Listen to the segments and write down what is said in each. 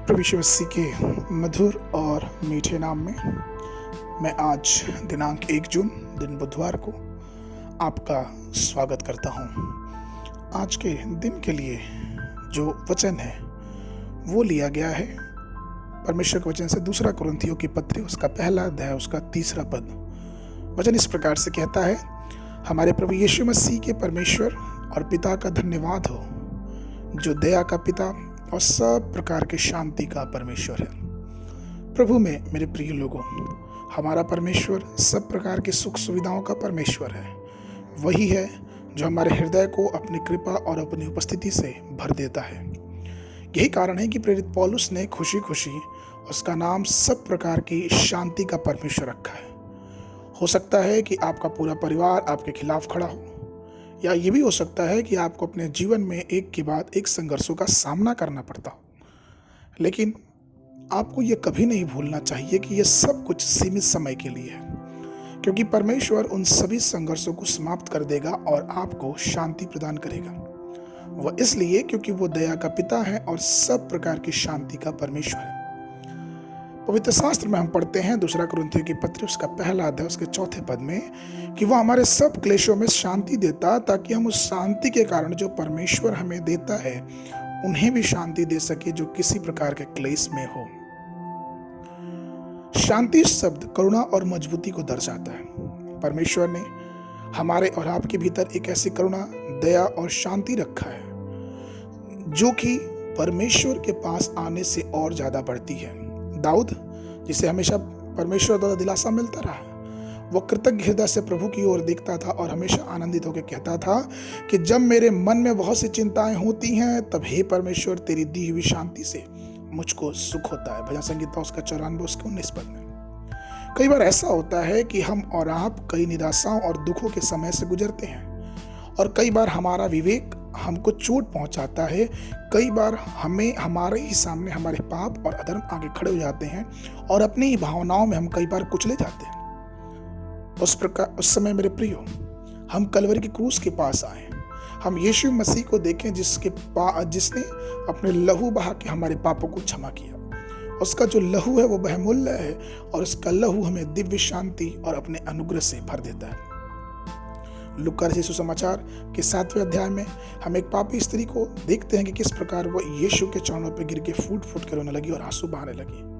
प्रभु यीशु मसीह के मधुर और मीठे नाम में मैं आज दिनांक 1 जून दिन बुधवार को आपका स्वागत करता हूँ। आज के दिन के लिए जो वचन है वो लिया गया है परमेश्वर के वचन से 2 कुरिन्थियों की पत्री उसका पहला अध्याय उसका 3 पद। वचन इस प्रकार से कहता है, हमारे प्रभु यीशु मसीह के परमेश्वर और पिता का धन्यवाद हो, जो दया का पिता और सब प्रकार के शांति का परमेश्वर है। प्रभु में मेरे प्रिय लोगों, हमारा परमेश्वर सब प्रकार की सुख सुविधाओं का परमेश्वर है। वही है जो हमारे हृदय को अपनी कृपा और अपनी उपस्थिति से भर देता है। यही कारण है कि प्रेरित पौलुस ने खुशी खुशी उसका नाम सब प्रकार की शांति का परमेश्वर रखा है। हो सकता है कि आपका पूरा परिवार आपके खिलाफ खड़ा हो, या ये भी हो सकता है कि आपको अपने जीवन में एक के बाद एक संघर्षों का सामना करना पड़ता हो, लेकिन आपको ये कभी नहीं भूलना चाहिए कि ये सब कुछ सीमित समय के लिए है, क्योंकि परमेश्वर उन सभी संघर्षों को समाप्त कर देगा और आपको शांति प्रदान करेगा। वह इसलिए क्योंकि वो दया का पिता है और सब प्रकार की शांति का परमेश्वर है। पवित्र शास्त्र में हम पढ़ते हैं 2 कुरिन्थियों की पत्री उसका पहला अध्याय उसके 4 पद में कि वह हमारे सब क्लेशों में शांति देता, ताकि हम उस शांति के कारण जो परमेश्वर हमें देता है उन्हें भी शांति दे सके जो किसी प्रकार के क्लेश में हो। शांति शब्द करुणा और मजबूती को दर्शाता है। परमेश्वर ने हमारे और आपके भीतर एक ऐसी करुणा, दया और शांति रखा है जो कि परमेश्वर के पास आने से और ज्यादा बढ़ती है। दाऊद, जिसे हमेशा परमेश्वर द्वारा दिलासा मिलता रहा, वो कृतज्ञ हृदय से प्रभु की ओर देखता था और हमेशा आनंदित होकर कहता था कि जब मेरे मन में बहुत सी चिंताएं होती हैं, तब हे परमेश्वर तेरी दी हुई शांति से मुझको सुख होता है। भजन संगीता उसका 94 उसके 19 पद में। कई बार ऐसा होता है कि हम और आप कई निराशाओं और दुखों के समय से गुजरते हैं, और कई बार हमारा विवेक हमको चोट पहुंचाता है। कई बार हमें हमारे ही सामने हमारे पाप और अधर्म आगे खड़े हो जाते हैं और अपनी ही भावनाओं में हम कई बार कुचले जाते हैं। उस समय मेरे प्रियो, हम कलवरी की क्रूस के पास आए। हम यीशु मसीह को देखें जिसने अपने लहू बहा के हमारे पापों को क्षमा किया। उसका जो लहू है वो बहुमूल्य है, और उसका लहू हमें दिव्य शांति और अपने अनुग्रह से भर देता है। लूका रचित सुसमाचार के 7वें अध्याय में हम एक पापी स्त्री को देखते हैं कि किस प्रकार वो यीशु के चरणों पर गिर के फूट फूट कर रोने लगी और आंसू बहाने लगी।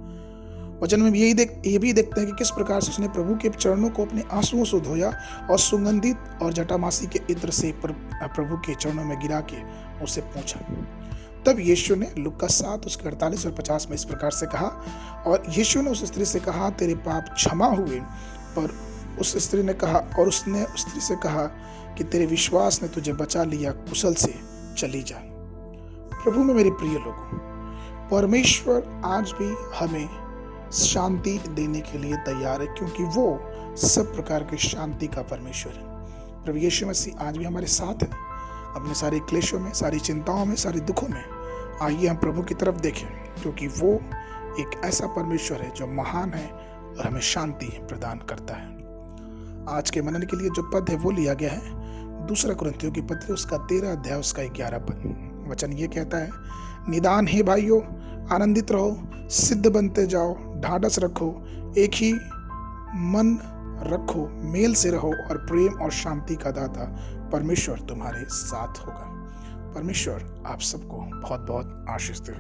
वचन में ये भी देखते हैं कि किस प्रकार से उसने प्रभु के चरणों को अपने आंसुओं से धोया और सुगंधित और जटामासी के इत्र से प्रभु के चरणों में गिरा के उसे पूछा। तब यीशु ने लूका 7 उसके 48 और 50 में इस प्रकार से कहा, और यीशु ने उस स्त्री से कहा, तेरे पाप क्षमा हुए। पर उस स्त्री ने कहा, और उसने उस स्त्री से कहा कि तेरे विश्वास ने तुझे बचा लिया, कुशल से चली जा। प्रभु में मेरे प्रिय लोगों, परमेश्वर आज भी हमें शांति देने के लिए तैयार है, क्योंकि वो सब प्रकार की शांति का परमेश्वर है। प्रभु यीशु मसीह आज भी हमारे साथ है। अपने सारे क्लेशों में, सारी चिंताओं में, सारे दुखों में आइए हम प्रभु की तरफ देखें, क्योंकि वो एक ऐसा परमेश्वर है जो महान है और हमें शांति प्रदान करता है। आज के मनन के लिए जो पद है वो लिया गया है 2 कुरिन्थियों की पत्री उसका 13 अध्याय उसका 11 पद। वचन ये कहता है, निदान हे भाइयों, आनंदित रहो, सिद्ध बनते जाओ, ढाढ़स रखो, एक ही मन रखो, मेल से रहो, और प्रेम और शांति का दाता परमेश्वर तुम्हारे साथ होगा। परमेश्वर आप सबको बहुत बहुत आशीष दे।